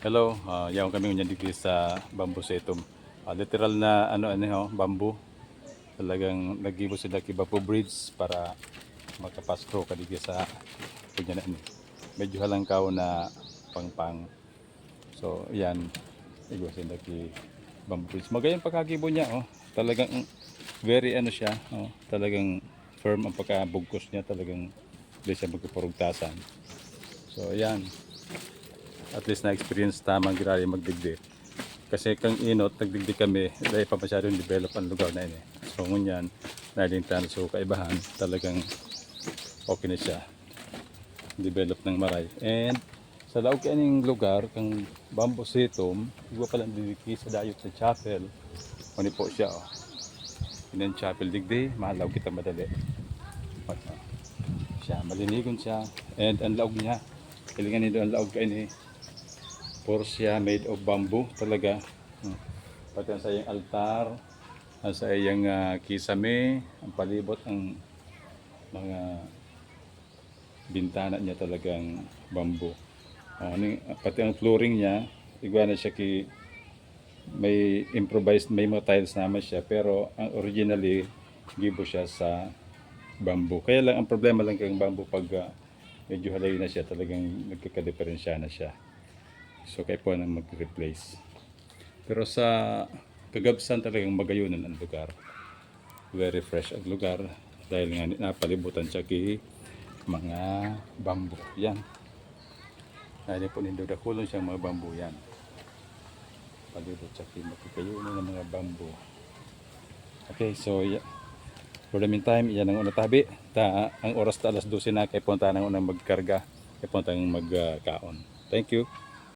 Hello, yaw kami ngunyan dito sa bamboo setum. Literal na bamboo. Talagang nagibo sila kibapo bridge para makapasko ka dito sa kunya na ini. Medyo halangkaw na pangpang. So, yan. Igo sila ki bamboo bridge. Magayon pagkagibo niya, oh. Talagang very siya, oh. Talagang firm ang pagkabugkos niya, talagang hindi siya magpupurugtasan. So, yan. At least na-experience tamang ginari magdigdi. Kasi kang inot, nagdigdi kami, dahil pa masyadong develop ang lugar na ini. So ngunyan, nalintan so kaibahan, talagang okay na siya. Develop ng maray. And sa laog kaning lugar, kang bamboo setum, iba palang didiki sa dayot sa chapel. Kuni po siya, oh. Inan chapel digdi, mahalaw kita madali. Siya, malinigon siya. And ang laog niya, kilingan nito ang laog kaini. Puro siya made of bamboo talaga. Pati ang sa iyang altar, ang sa iyang kisame, ang palibot, ang mga bintana niya talagang bamboo. Pati ang flooring niya, igwa na siya may improvised, may mga tiles naman siya, pero ang originally, gibo siya sa bamboo. Kaya lang, ang problema lang kang bamboo pag medyo halay na siya, talagang nagkakadeferensya na siya. So kaya po nang mag-replace. Pero sa Kagabsan talagang magayunan ang lugar. Very fresh ang lugar dahil nga napalibutan siya ki mga bamboo. Yan. Dahil po nindo dakulon siyang mga bamboo yan. Palibot siya ki magkayunan ng mga bamboo. Okay, so for the meantime, yan ang unang tabi. Ang oras ta alas 12 na kay punta nang unang magkarga. Kay punta nang magkaon. Thank you.